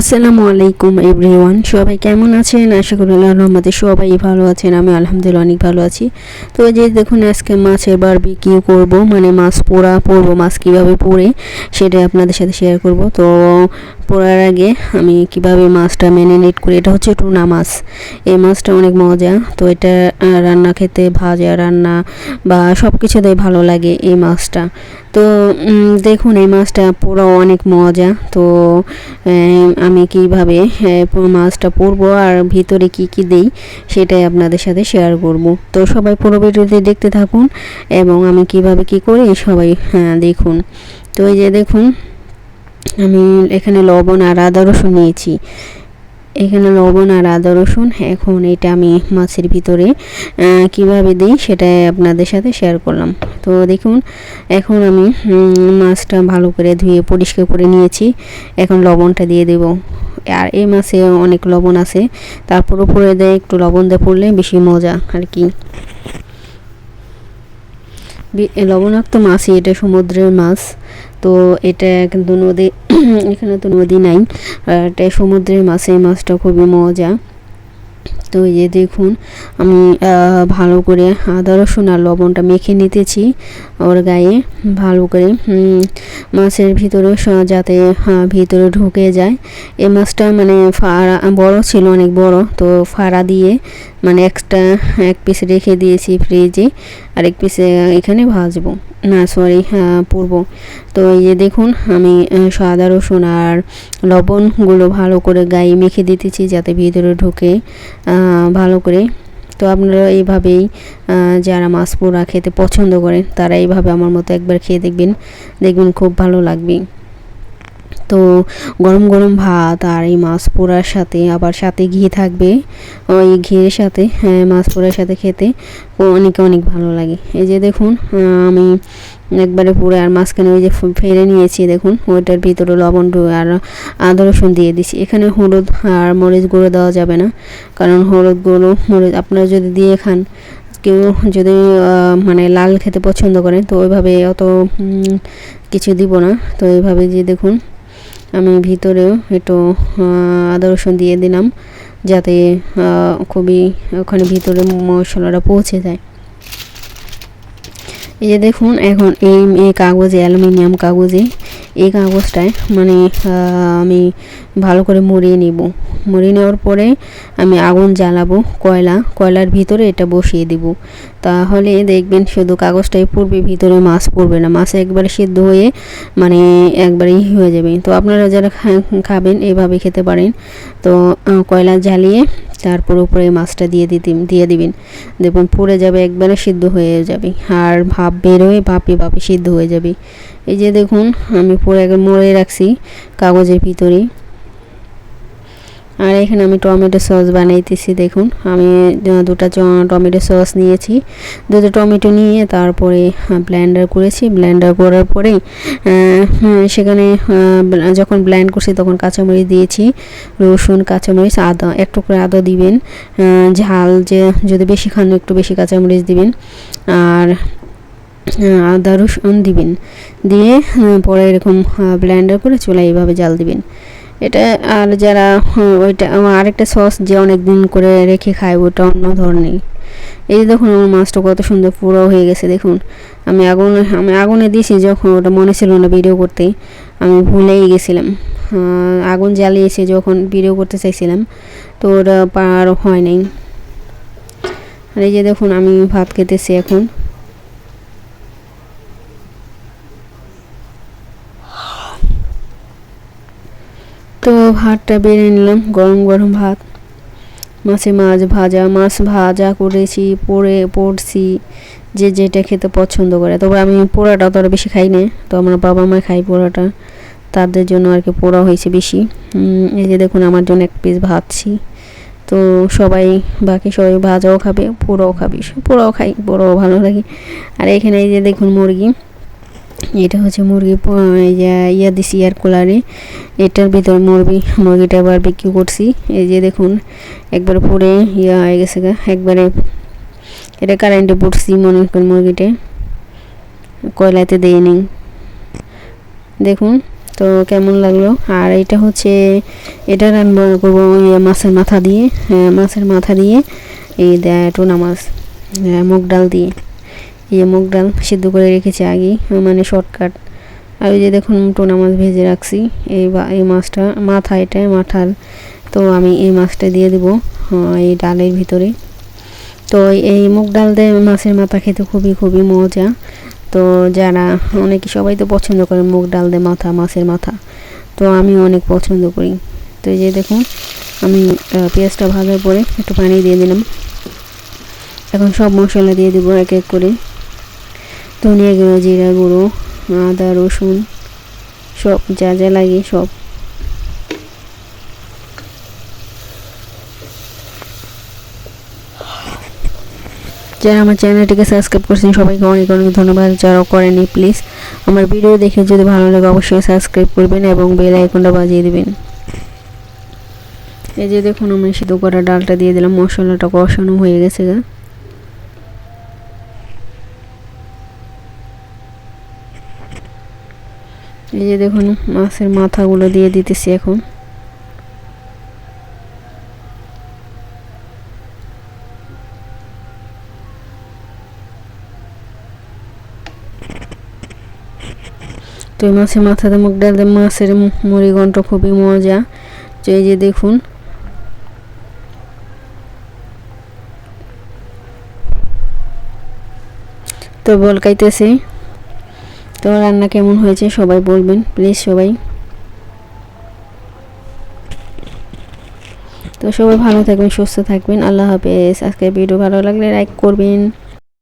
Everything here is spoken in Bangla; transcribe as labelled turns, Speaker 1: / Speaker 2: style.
Speaker 1: আসসালামু আলাইকুম এভরিওয়ান, সবাই কেমন আছেন? আশা করি আল্লাহর রহমতে সবাই ভালো আছেন। আমি আলহামদুলিল্লাহ অনেক ভালো আছি। তো এই যে দেখুন, আজকে মাছের বারবিকিউ করব, মানে মাছ পোড়া পোড়বো। মাছ কীভাবে পোড়ে সেটা আপনাদের সাথে শেয়ার করব। তো পোড়ার আগে আমি কিভাবে মাছটা ম্যারিনেট করি, এটা হচ্ছে টুনা মাছ। এই মাছটা অনেক মজা। তো এটা রান্না খেতে, ভাজা, রান্না বা সব কিছুতেই ভালো লাগে এই মাছটা। তো দেখুন, এই মাছটা পোড়া অনেক মজা। তো আমি কিভাবে মাছটা পোড়বো আর ভিতরে কি কি দেই সেটাই আপনাদের সাথে শেয়ার করব। তো সবাই পুরো ভিডিওতে দেখতে থাকুন এবং আমি কিভাবে কি করি সবাই দেখুন। তো এই যে দেখুন, আমি এখানে লবণ আর আদা রসুন নিয়েছি। এখানে লবণ আর আদা রসুন। এখন এটা আমি মাছের ভিতরে কিভাবে দিই সেটাই আপনাদের সাথে শেয়ার করলাম। তো দেখুন, এখন আমি মাছটা ভালো করে ধুয়ে পরিষ্কার করে নিয়েছি। এখন লবণটা দিয়ে দেব। আর এই মাছে অনেক লবণ আছে, তারপর উপরে দেয় একটু লবণ দিয়ে পড়লে বেশি মজা আর কি। লবণাক্ত মাছই, এটা সমুদ্রের মাছ। তো এটা কিন্তু নদী, এখানে তো নদী নাই, এটা সমুদ্রের মাছ। এই মাছটা খুবই মজা। তো এই যে দেখুন, আমি ভালো করে আদা রসুন আর লবণটা মেখে নিতেছি ওর গায়ে ভালো করে, মাছের ভিতরে যাতে ভিতরে ঢুকে যায়। এই মাছটা মানে ফাড়া বড় ছিল, অনেক বড়। তো ফাড়া দিয়ে মানে এক্সট্রা এক পিস রেখে দিয়েছি ফ্রিজে, আর এক পিস এখানে ভাজবো, না সরি পুরবো। তো এই যে দেখুন, আমি আদা রসুন আর লবণগুলো ভালো করে গায়ে মেখে দিতেছি যাতে ভিতরে ঢুকে ভালো করে। তো আপনারা এইভাবেই, যারা মাছ পোড়া খেতে পছন্দ করেন তারা এইভাবে আমার মতো একবার খেয়ে দেখবেন, দেখবেন খুব ভালো লাগবে। তো গরম গরম ভাত আর এই মাছ পোড়ার সাথে আবার সাথে ঘি থাকবে, ওই ঘিয়ের সাথে মাছ পোড়ার সাথে খেতে অনেক অনেক ভালো লাগে। এই যে দেখুন, আমি একবারে পুরো আর মাঝখানে ওই যে ফেলে নিয়েছি, দেখুন ওইটার ভিতরে লবণ আর আদা রসুন দিয়ে দিছি। এখানে হলুদ আর মরিচ গুঁড়ো দেওয়া যাবে না, কারণ হলুদ গুঁড়ো মরিচ আপনারা যদি দিয়ে খান, কেউ যদি মানে লাল খেতে পছন্দ করেন তো ওইভাবে অত কিছু দিব না। তো এইভাবে যে দেখুন, আমি ভিতরেও একটু আদা রসুন দিয়ে দিলাম যাতে খুবই ওখানে ভিতরে মশলাটা পৌঁছে যায়। এই যে দেখুন, এখন এই কাগজে, অ্যালুমিনিয়াম কাগজে, এই কাগজটায় মানে আমি ভালো করে মুড়িয়ে নিব। মুড়িয়ে নেওয়ার পরে আমি আগুন জ্বালাবো, কয়লার ভিতরে এটা বসিয়ে দিব। তাহলে দেখবেন শুধু কাগজটাই পড়বে, ভিতরে মাছ পড়বে না। মাছ একবারে সিদ্ধ হয়ে মানে একবারেই হয়ে যাবে। তো আপনারা যারা খাবেন এভাবে খেতে পারেন। তো কয়লা জ্বালিয়ে তারপর উপরে মাছটা দিয়ে দিবেন, দেখুন পুড়ে যাবে, একবারে সিদ্ধ হয়ে যাবে আর ভাপ বের হয়ে ভাপে সিদ্ধ হয়ে যাবে। এই যে দেখুন, আমি পুরো একবার মুড়ে রাখছি কাগজের ভিতরে। আর এখানে আমি টমেটো সস বানাইতেছি। দেখুন, আমি দুটো টমেটো সস নিয়েছি। দুটো টমেটো নিয়ে তারপরে ব্লেন্ডার করেছি। ব্লেন্ডার করার পরে সেখানে যখন ব্লেন্ড করছি তখন কাঁচামরিচ দিয়েছি, রসুন, কাঁচামরিচ, আদা, একটু করে আদা দিবেন। ঝাল যে যদি বেশি খান একটু বেশি কাঁচামরিচ দিবেন, আর আদা রসুন দিবেন। দিয়ে পরে এরকম ব্লেন্ডার করে চুলায় এইভাবে জাল দিবেন। এটা আর যারা ওইটা আরেকটা সস যে অনেক দিন করে রেখে খায়, ওটা অন্য ধরনের। এই যে দেখুন, আমার মাছটা কত সুন্দর পুরো হয়ে গেছে। দেখুন, আমি আগুনে দিয়েছি যখন, ওটা মনে ছিল না ভিডিও করতে, আমি ভুলেই গেছিলাম। আগুন জ্বালিয়েছি যখন ভিডিও করতে চাইছিলাম, তো ওটা পার হয় নাই। আর এই যে দেখুন, আমি ভাত খেতেছি এখন। তো ভাতটা বেড়ে নিলাম, গরম গরম ভাত। মাছ ভাজা করেছি, পড়ছি, যে যেটা খেতে পছন্দ করে। তবে আমি পোড়াটা তো আর বেশি খাই না, তো আমার বাবা মা খাই পোড়াটা, তাদের জন্য আর কি পোড়া হয়েছে বেশি। এই যে দেখুন, আমার জন্য এক পিস ভাজছি। তো বাকি সবাই ভাজাও খাবে, পোড়াও খাবে। পোড়াও খাই, পোড়াও ভালো লাগে। আর এখানে এই যে দেখুন মুরগি, এটা হচ্ছে মুরগি দিছি এয়ার কুলারে, এটার ভিতরে মুরগিটা বারবিকিউ করছি। এই যে দেখুন, একবারে পুড়ে হয়ে গেছে, একবারে এটা কারেন্টে পড়ছি মনে করেন মুরগিটা, কয়লাতে দেইনি। দেখুন তো কেমন লাগলো। আর এটা হচ্ছে এটা রান্না করবো মাছের মাথা দিয়ে, মাছের মাথা দিয়ে এই টুনা মাছ মুগ ডাল দিয়ে, মুগ ডাল সিদ্ধ করে রেখেছি আগেই, মানে শর্টকাট। আর ওই যে দেখুন টুনা মাছ ভেজে রাখছি, এই মাছটা মাথা, এটা মাথার। তো আমি এই মাছটা দিয়ে দেবো এই ডালের ভিতরে। তো এই মুগ ডাল দিয়ে মাছের মাথা খেতে খুবই খুবই মজা। তো যারা অনেকে সবাই তো পছন্দ করে মুগ ডাল দিয়ে মাথা, মাছের মাথা, তো আমি অনেক পছন্দ করি। তো এই যে দেখুন আমি পেঁয়াজটা ভাজার পরে একটু পানি দিয়ে দিলাম। এখন সব মশলা দিয়ে দেবো এক এক করে, ধনিয়া গুঁড়ো, জিরা গুঁড়ো, আদা রসুন সব যা যা লাগে সব। যারা আমার চ্যানেলটিকে সাবস্ক্রাইব করছেন সবাইকে অনেক অনেক ধন্যবাদ, যারা করেনি প্লিজ আমার ভিডিও দেখে যদি ভালো লাগে অবশ্যই সাবস্ক্রাইব করবেন এবং বেল আইকনটা বাজিয়ে দেবেন। এই যে দেখুন আমি সিদ্ধ করা ডালটা দিয়ে দিলাম, মশলাটা কষানো হয়ে গেছে গা। এই যে দেখুন মাছের মাথাগুলো দিয়ে দিতেছি এখন। তো এই মাছের মাথাতে মুগ ডাল দিয়ে মাছের মুড়িঘণ্ট খুবই মজা। তো এই যে দেখুন তো বলকাইতেছে। তো রান্না কেমন হয়েছে সবাই বলবেন প্লিজ সবাই। তো সবাই ভালো থাকবেন, সুস্থ থাকবেন, আল্লাহ হাফেজ। আজকের ভিডিও ভালো লাগলে লাইক করবেন।